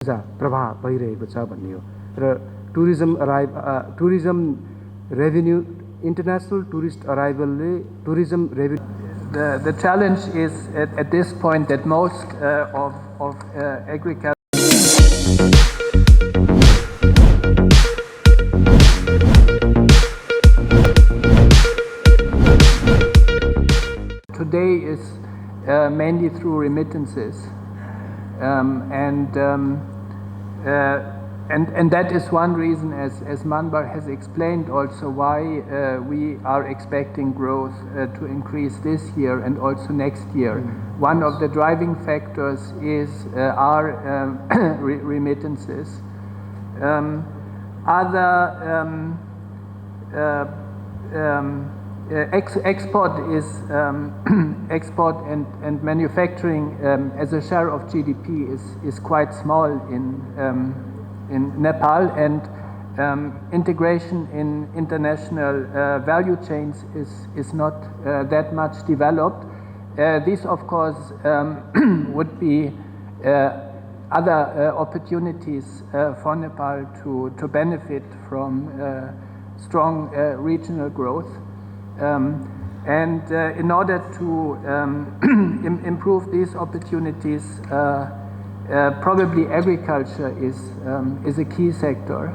ऊर्जा प्रवाह भइरहेको छ भन्ने हो र tourism revenue international tourist arrival tourism revenue. The challenge is at this point that most of agriculture today is mainly through remittances, and that is one reason, as Manbar has explained, also why we are expecting growth to increase this year and also next year. One of the driving factors is our remittances. Other export is export and manufacturing as a share of GDP is quite small in Nepal, and integration in international value chains is not that much developed. This, of course, would be other opportunities for Nepal to benefit from strong regional growth. And in order to improve these opportunities, probably agriculture is a key sector,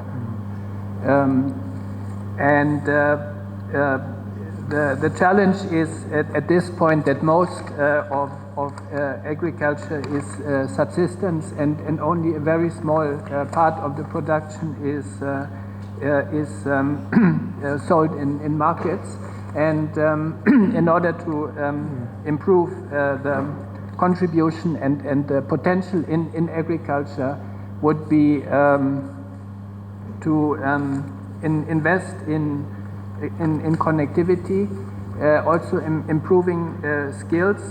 and the challenge is at this point that most of agriculture is subsistence, and only a very small part of the production is sold in markets. And in order to improve the contribution and the potential in agriculture would be to invest in connectivity, also improving skills,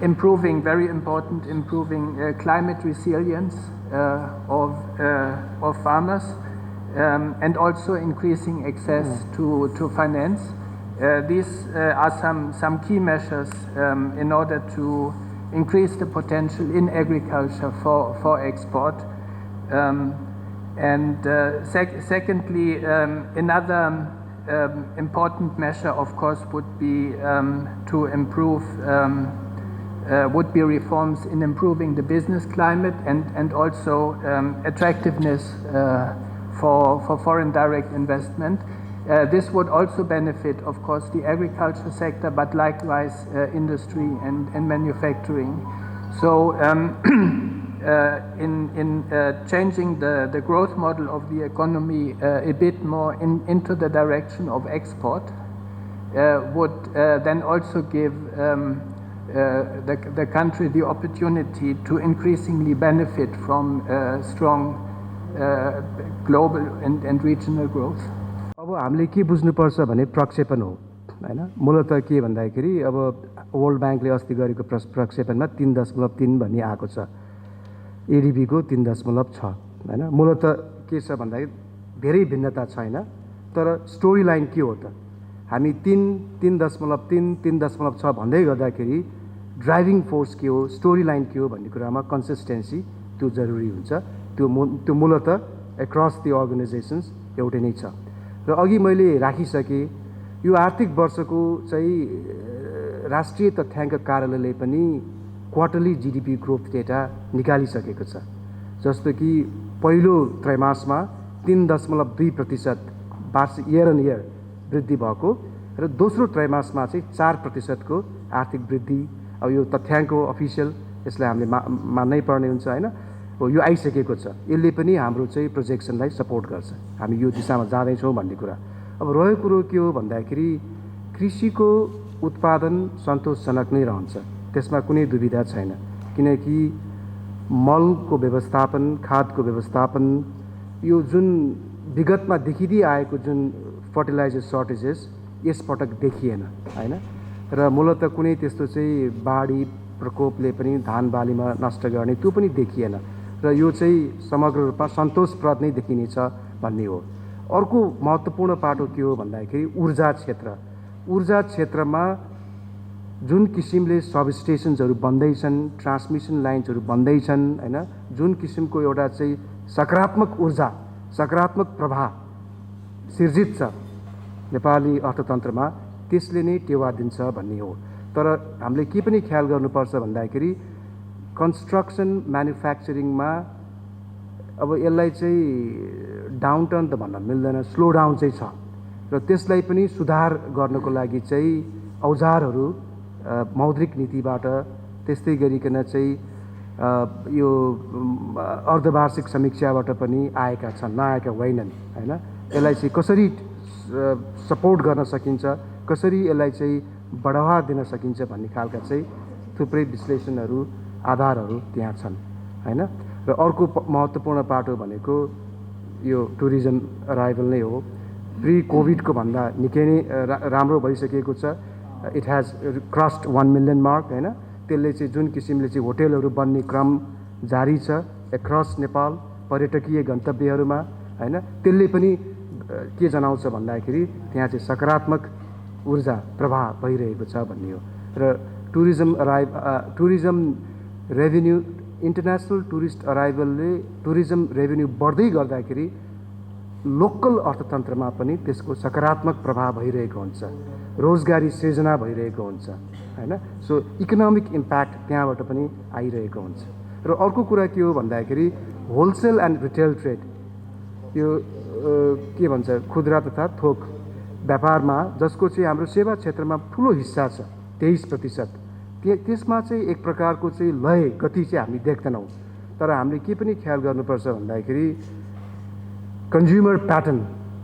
improving, very important, improving climate resilience of farmers, and also increasing access to finance. These are some key measures in order to increase the potential in agriculture for export. Secondly, another important measure, of course, would be to improve, would be reforms in improving the business climate and also attractiveness for foreign direct investment. This would also benefit, of course, the agriculture sector, but likewise industry and manufacturing. So in changing the growth model of the economy a bit more into the direction of export would then also give the country the opportunity to increasingly benefit from strong global and regional growth. अब हामीले के बुझ्नुपर्छ भने प्रक्षेपण हो हैन। मूलतः के भन्दाखेरि अब वर्ल्ड बैंकले अस्ति गरेको प्रक्षेपणमा 3.3 भन्ने आएको छ, एडीबी को 3.6 हैन। मूलतः के छ भन्दाखेरि धेरै भिन्नता छैन, तर स्टोरी लाइन के हो त, हामी 3.6 भन्दै गर्दाखेरि ड्राइभिङ फोर्स के हो, स्टोरी लाइन के हो भन्ने कुरामा कन्सिस्टेन्सी त्यो जरुरी हुन्छ। त्यो मूलतः एक्रस द अर्गनाइजेसन्स एउटै नै छ। र अघि मैले राखिसके यो आर्थिक वर्षको चाहिँ राष्ट्रिय तथ्याङ्क कार्यालयले पनि क्वार्टरली जीडीपी ग्रोथ डेटा निकालिसकेको छ, जस्तो कि पहिलो त्रैमासमा 3.2% वार्षिक इयर अन इयर वृद्धि भएको र दोस्रो त्रैमासमा चाहिँ 4% को आर्थिक वृद्धि। अब यो तथ्याङ्क अफिसियल, यसलाई हामीले मान्नै पर्ने हुन्छ हैन। यो आइसकेको छ, यसले पनि हाम्रो चाहिँ प्रोजेक्सनलाई सपोर्ट गर्छ, हामी यो दिशामा जाँदैछौँ भन्ने कुरा। अब रह्यो कुरो के हो भन्दाखेरि कृषिको उत्पादन सन्तोषजनक नै रहन्छ, त्यसमा कुनै दुविधा छैन, किनकि मलको व्यवस्थापन, खादको व्यवस्थापन, यो जुन विगतमा देखिँदै आएको जुन फर्टिलाइजर सर्टेजेस यसपटक देखिएन हैन। र मूलतः कुनै त्यस्तो चाहिँ बाढी प्रकोपले पनि धान बालीमा नष्ट गर्ने त्यो पनि देखिएन, र यो चाहिँ समग्र रूपमा सन्तोषप्रद नै देखिनेछ भन्ने हो। अर्को महत्त्वपूर्ण पाटो के हो भन्दाखेरि ऊर्जा क्षेत्रमा जुन किसिमले सब स्टेशन्सहरू बन्दैछन्, ट्रान्समिसन लाइन्सहरू बन्दैछन् हैन, जुन किसिमको एउटा चाहिँ सकारात्मक ऊर्जा, सकारात्मक प्रभाव सिर्जित छ नेपाली अर्थतन्त्रमा, त्यसले नै टेवा दिन्छ भन्ने हो। तर हामीले के पनि ख्याल गर्नुपर्छ भन्दाखेरि कन्स्ट्रक्सन म्यानुफ्याक्चरिङमा अब यसलाई चाहिँ डाउनटर्न त भन्न मिल्दैन, स्लो डाउन चाहिँ छ र त्यसलाई पनि सुधार गर्नको लागि चाहिँ औजारहरू मौद्रिक नीतिबाट त्यस्तै गरिकन चाहिँ यो अर्धवार्षिक समीक्षाबाट पनि आएका छन्, नआएका होइनन् हैन। यसलाई चाहिँ कसरी सपोर्ट गर्न सकिन्छ, कसरी यसलाई चाहिँ बढावा दिन सकिन्छ भन्ने खालका चाहिँ थुप्रै विश्लेषणहरू, आधारहरू त्यहाँ छन् हैन। र अर्को महत्त्वपूर्ण पाटो भनेको यो टुरिज्म अराइभल नै हो। प्री कोभिडको भन्दा निकै नै राम्रो भइसकेको छ। It has crossed 1 million mark हैन। त्यसले चाहिँ जुन किसिमले चाहिँ होटेलहरू बन्ने क्रम जारी छ एक्रस नेपाल पर्यटकीय गन्तव्यहरूमा हैन, त्यसले पनि के जनाउँछ भन्दाखेरि त्यहाँ चाहिँ सकारात्मक ऊर्जा प्रवाह भइरहेको छ भन्ने हो। र टुरिज्म रेभिन्यू, इन्टरनेसनल टुरिस्ट अराइभलले टुरिज्म रेभिन्यू बढ्दै गर्दाखेरि लोकल अर्थतन्त्रमा पनि त्यसको सकारात्मक प्रभाव भइरहेको हुन्छ, रोजगारी सृजना भइरहेको हुन्छ हैन। सो इकोनोमिक इम्प्याक्ट त्यहाँबाट पनि आइरहेको हुन्छ। र अर्को कुरा के हो भन्दाखेरि होलसेल एन्ड रिटेल ट्रेड, यो के भन्छ खुद्रा तथा थोक व्यापारमा, जसको चाहिँ हाम्रो सेवा क्षेत्रमा ठुलो हिस्सा छ 23%, त्यसमा चाहिँ एक प्रकारको चाहिँ लय गति चाहिँ हामी देख्दैनौँ। तर हामीले के पनि ख्याल गर्नुपर्छ भन्दाखेरि कन्ज्युमर प्याटर्न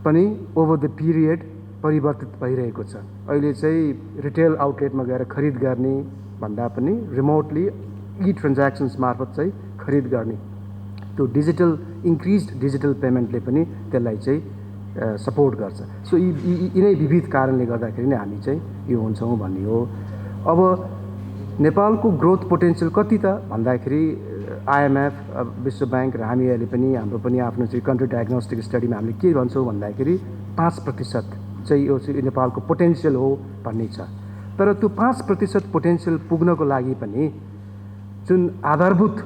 पनि ओभर द पिरियड परिवर्तित भइरहेको छ। अहिले चाहिँ रिटेल आउटलेटमा गएर खरिद गर्ने भन्दा पनि रिमोटली ई ट्रान्ज्याक्सन्स मार्फत चाहिँ खरिद गर्ने, त्यो डिजिटल इन्क्रिज्ड डिजिटल पेमेन्टले पनि त्यसलाई चाहिँ सपोर्ट गर्छ। सो यिनै विविध कारणले गर्दाखेरि नै हामी चाहिँ यो हुन्छौँ भन्ने हो। अब नेपालको ग्रोथ पोटेन्सियल कति त भन्दाखेरि IMF, विश्व ब्याङ्क र हामीहरूले पनि हाम्रो पनि आफ्नो चाहिँ कन्ट्री डायग्नोस्टिक स्टडीमा हामीले के भन्छौँ भन्दाखेरि 5% चाहिँ यो चाहिँ नेपालको पोटेन्सियल हो भन्ने छ। तर त्यो 5% पोटेन्सियल पुग्नको लागि पनि जुन आधारभूत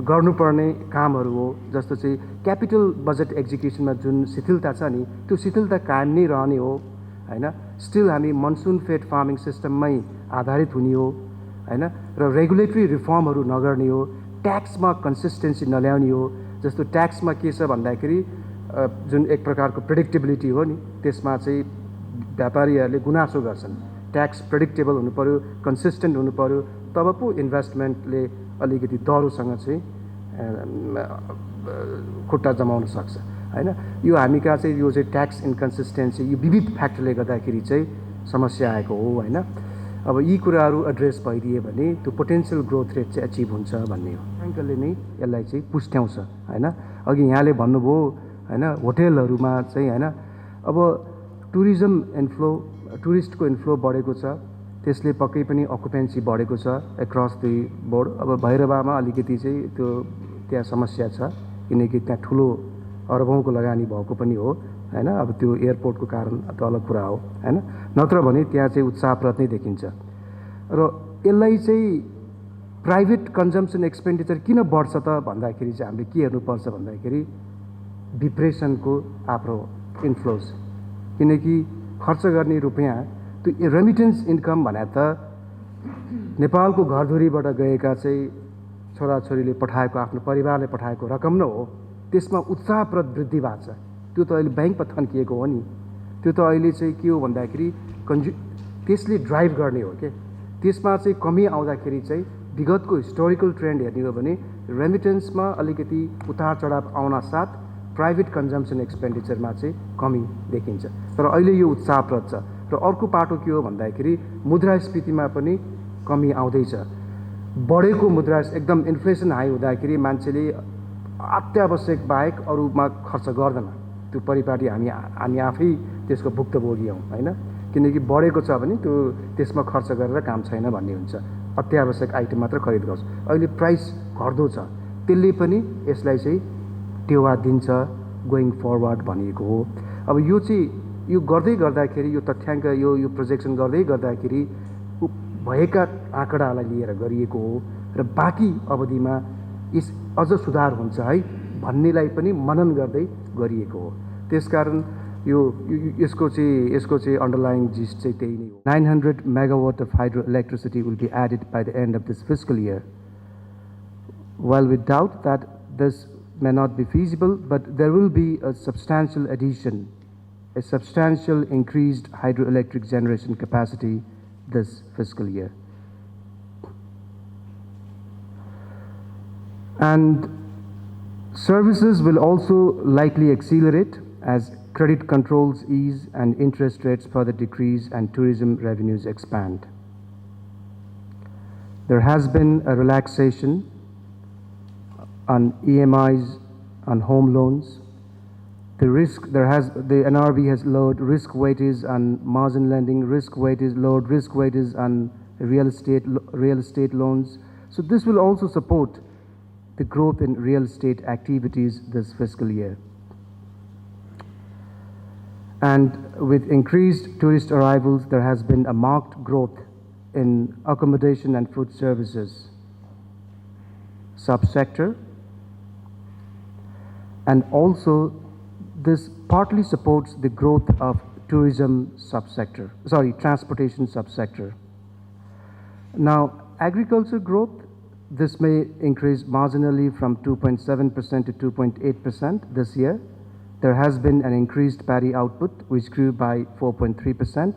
गर्नुपर्ने कामहरू हो, जस्तो चाहिँ क्यापिटल बजेट एक्जिक्युसनमा जुन शिथिलता छ नि, त्यो शिथिलता कायम नै रहने हो हैन। स्टिल हामी मनसुन फेड फार्मिङ सिस्टममै आधारित हुने हो हैन। र रेगुलेटरी रिफर्महरू नगर्ने हो, ट्याक्समा कन्सिस्टेन्सी नल्याउने हो। जस्तो ट्याक्समा के छ भन्दाखेरि जुन एक प्रकारको प्रेडिक्टेबिलिटी हो नि, त्यसमा चाहिँ व्यापारीहरूले गुनासो गर्छन्। ट्याक्स प्रेडिक्टेबल हुनु पऱ्यो, कन्सिस्टेन्ट हुनु पऱ्यो, तब पो इन्भेस्टमेन्टले अलिकति दरोसँग चाहिँ खुट्टा जमाउन सक्छ हैन। यो हामी कहाँ चाहिँ यो चाहिँ ट्याक्स इन्कन्सिस्टेन्सी, यो विविध फ्याक्टरले गर्दाखेरि चाहिँ समस्या आएको हो हैन। अब यी कुराहरू एड्रेस भइदिए भने त्यो पोटेन्सियल ग्रोथ रेट चाहिँ अचिभ हुन्छ भन्ने हो। ब्याङ्कले नै यसलाई चाहिँ पुष्ट्याउँछ हैन। अघि यहाँले भन्नुभयो हैन, होटेलहरूमा चाहिँ हैन, अब टुरिज्म इन्फ्लो, टुरिस्टको इन्फ्लो बढेको छ, त्यसले पक्कै पनि अकुपेन्सी बढेको छ एक्रस द बोर्ड। अब भैरवामा अलिकति चाहिँ त्यो त्यहाँ समस्या छ, किनकि त्यहाँ ठुलो अरबौँको लगानी भएको पनि हो हैन। अब त्यो एयरपोर्टको कारण त्यो अलग कुरा हो हैन। नत्र भने त्यहाँ चाहिँ उत्साहप्रद नै देखिन्छ। र यसलाई चाहिँ प्राइभेट कन्जम्सन एक्सपेन्डिचर किन बढ्छ त भन्दाखेरि चाहिँ हामीले के हेर्नुपर्छ भन्दाखेरि डिप्रेसनको आफ्नो इन्फ्लोज, किनकि खर्च गर्ने रुपियाँ त्यो रेमिटेन्स इन्कम भने त नेपालको घरधुरीबाट गएका चाहिँ छोराछोरीले पठाएको, आफ्नो परिवारले पठाएको रकम न हो, त्यसमा उत्साहप्रद वृद्धि भएको छ। त्यो त अहिले ब्याङ्कमा थन्किएको हो नि, त्यो त अहिले चाहिँ के हो भन्दाखेरि त्यसले ड्राइभ गर्ने हो के। त्यसमा चाहिँ कमी आउँदाखेरि चाहिँ विगतको हिस्टोरिकल ट्रेन्ड हेर्ने हो भने रेमिटेन्समा अलिकति उतार चढाव आउन साथ प्राइभेट कन्जम्सन एक्सपेन्डिचरमा चाहिँ कमी देखिन्छ। तर अहिले यो उत्साहप्रद छ। र अर्को पाटो के हो भन्दाखेरि मुद्रास्फीतिमा पनि कमी आउँदैछ। बढेको मुद्रा एकदम इन्फ्लेसन हाई हुँदाखेरि मान्छेले अत्यावश्यक बाहेक अरूमा खर्च गर्दैन। त्यो परिपाटी हामी आफै त्यसको भुक्तभोगी हौँ हैन। किनकि बढेको छ भने त्यो त्यसमा खर्च गरेर काम छैन भन्ने हुन्छ, अत्यावश्यक आइटम मात्र खरिद गर्छ। अहिले प्राइस घट्दो छ, त्यसले पनि यसलाई चाहिँ टेवा दिन्छ गोइङ फरवर्ड भनिएको हो। अब यो चाहिँ यो गर्दै गर्दाखेरि, यो तथ्याङ्क यो प्रोजेक्सन गर्दै गर्दाखेरि भएका आँकडालाई लिएर गरिएको हो र बाँकी अवधिमा यस अझ सुधार हुन्छ है भन्नेलाई पनि मनन गर्दै गरिएको हो। त्यसकारण यसको चाहिँ अन्डरलाइङ जिस्ट चाहिँ त्यही नै हो। 900 megawatt of hydroelectricity will be added by the end of this fiscal year. While we doubt that this may not be feasible, but there will be a substantial addition, a substantial increased hydroelectric generation capacity this fiscal year. And services will also likely accelerate as credit controls ease and interest rates further decrease and tourism revenues expand. There has been a relaxation on EMIs, on home loans. The NRB has lowered risk weightage on margin lending, lowered risk weightage on real estate loans. So this will also support the growth in real estate activities this fiscal year. And with increased tourist arrivals, there has been a marked growth in accommodation and food services subsector. And also, this partly supports the growth of transportation subsector. Now, agriculture growth, this may increase marginally from 2.7% to 2.8% this year. There has been an increased paddy output, which grew by 4.3%,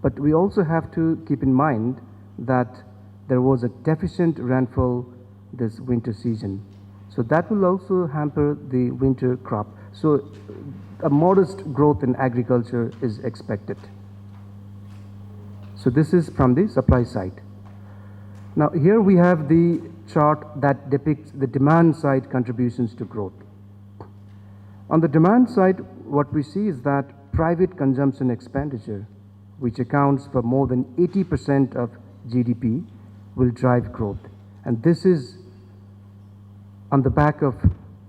but we also have to keep in mind that there was a deficient rainfall this winter season. So that will also hamper the winter crop. So a modest growth in agriculture is expected. So this is from the supply side. Now here we have the chart that depicts the demand side contributions to growth. On the demand side, what we see is that private consumption expenditure, which accounts for more than 80% of GDP, will drive growth. And this is on the back of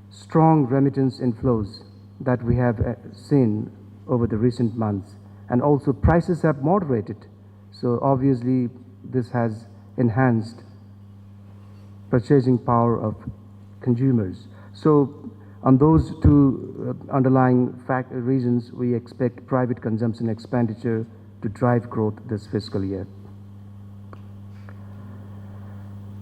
strong remittance inflows that we have seen over the recent months. And also prices have moderated. So obviously this has enhanced purchasing power of consumers. So on those two underlying reasons, we expect private consumption expenditure to drive growth this fiscal year.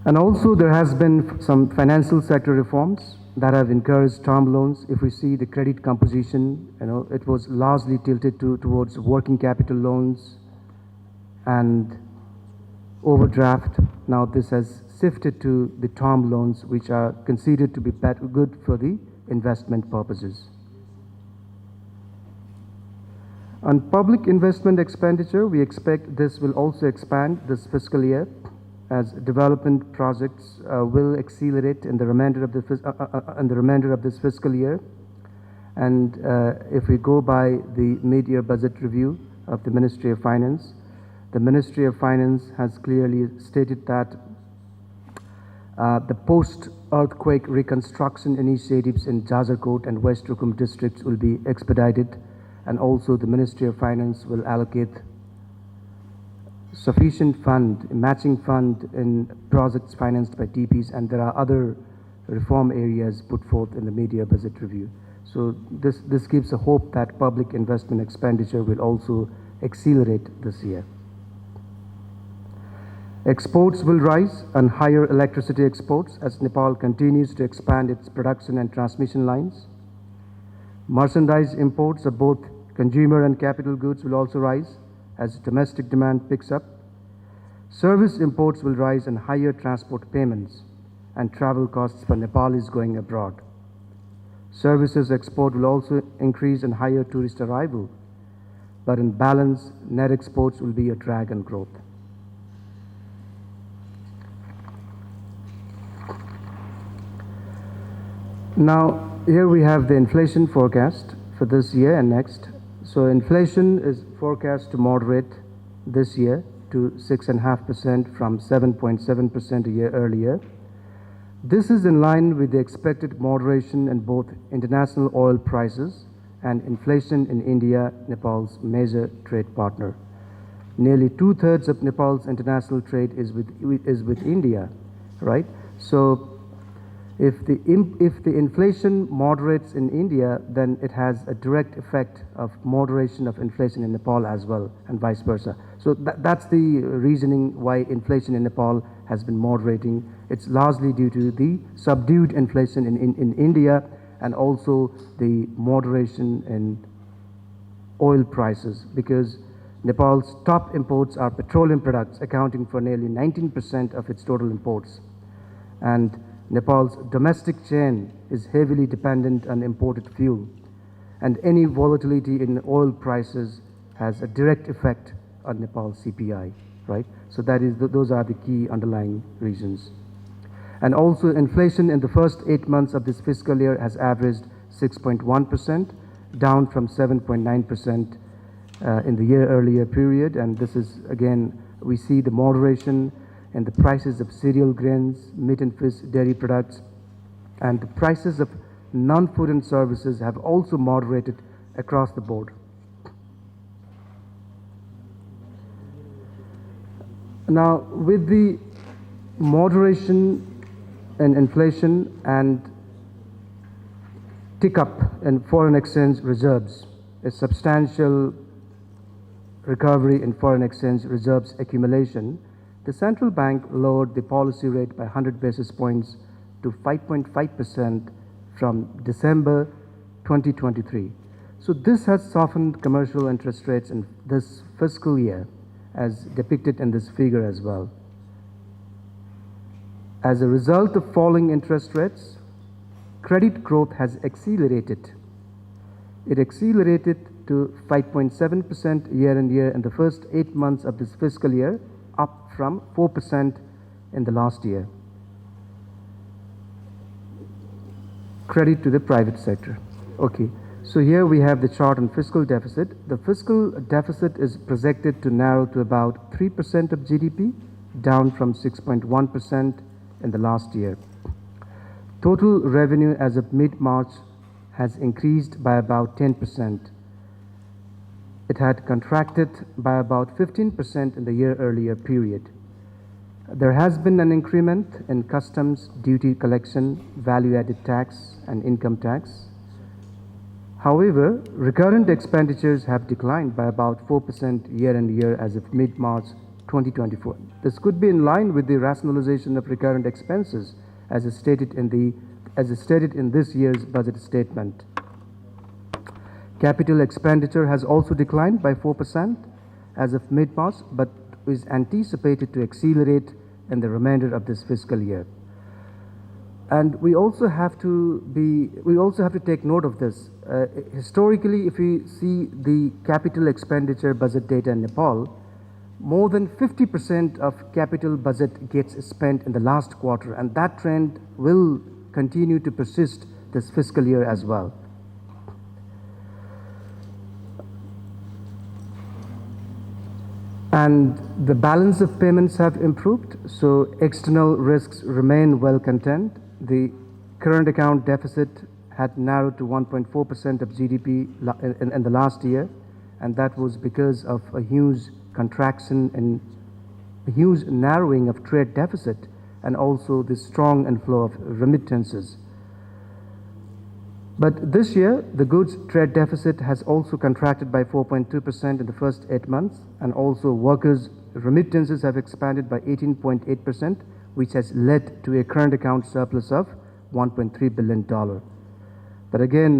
And also there has been some financial sector reforms that have encouraged term loans. If we see the credit composition, it was largely tilted towards working capital loans and overdraft. Now this has shifted to the term loans, which are considered to be good for the investment purposes. On public investment expenditure, we expect this will also expand this fiscal year as development projects will accelerate in the remainder of this fiscal year. And if we go by the mid-year budget review of the Ministry of Finance, the Ministry of Finance has clearly stated that the post-earthquake reconstruction initiatives in Jajarkot and West Rukum districts will be expedited, and also the Ministry of Finance will allocate sufficient matching fund in projects financed by TPs, and there are other reform areas put forth in the mid-year budget review. So this gives a hope that public investment expenditure will also accelerate this year. Exports will rise on higher electricity exports as Nepal continues to expand its production and transmission lines. Merchandise imports of both consumer and capital goods will also rise as domestic demand picks up. Service imports will rise on higher transport payments and travel costs for Nepalis going abroad. Services export will also increase on higher tourist arrival, but in balance, net exports will be a drag on growth. Now, here we have the inflation forecast for this year and next. So inflation is forecast to moderate this year to 6.5% from 7.7% a year earlier. This is in line with the expected moderation in both international oil prices and inflation in India, Nepal's major trade partner. Nearly 2/3 of Nepal's international trade is with India, right? So if the inflation moderates in India, then it has a direct effect of moderation of inflation in Nepal as well, and vice versa. So that's the reasoning why inflation in Nepal has been moderating. It's largely due to the subdued inflation in India, and also the moderation in oil prices, because Nepal's top imports are petroleum products, accounting for nearly 19% of its total imports. And Nepal's domestic chain is heavily dependent on imported fuel, and any volatility in oil prices has a direct effect on Nepal's CPI, right? So those are the key underlying reasons. And also, inflation in the first 8 months of this fiscal year has averaged 6.1%, down from 7.9% in the year earlier period. And this is, again, we see the moderation in the prices of cereal grains, meat and fish, dairy products, and the prices of non-food and services have also moderated across the board. Now, with the moderation in inflation and tick up in foreign exchange reserves, a substantial recovery in foreign exchange reserves accumulation, the central bank lowered the policy rate by 100 basis points to 5.5% from December 2023. So this has softened commercial interest rates in this fiscal year, as depicted in this figure as well. As a result of falling interest rates, credit growth has accelerated. It accelerated to 5.7% year-on-year in the first 8 months of this fiscal year, up from 4% in the last year. Credit to the private sector. Okay, so here we have the chart on fiscal deficit. The fiscal deficit is projected to narrow to about 3% of GDP, down from 6.1% in the last year. Total revenue as of mid-March has increased by about 10%. It had contracted by about 15% in the year earlier period. There has been an increment in customs duty collection, value-added tax, and income tax. However, recurrent expenditures have declined by about 4% year-on-year as of mid-March 2024. This could be in line with the rationalization of recurrent expenses as is stated in this year's budget statement. Capital expenditure has also declined by 4% as of mid-March, but is anticipated to accelerate in the remainder of this fiscal year. And we also have to take note of this. Historically, if we see the capital expenditure budget data in Nepal, more than 50% of capital budget gets spent in the last quarter, and that trend will continue to persist this fiscal year as well. And the balance of payments have improved, so external risks remain well contained. The current account deficit had narrowed to 1.4% of GDP in the last year, and that was because of a huge contraction and a huge narrowing of trade deficit, and also the strong inflow of remittances. But this year, the goods trade deficit has also contracted by 4.2% in the first 8 months, and also workers' remittances have expanded by 18.8%, which has led to a current account surplus of $1.3 billion. But again,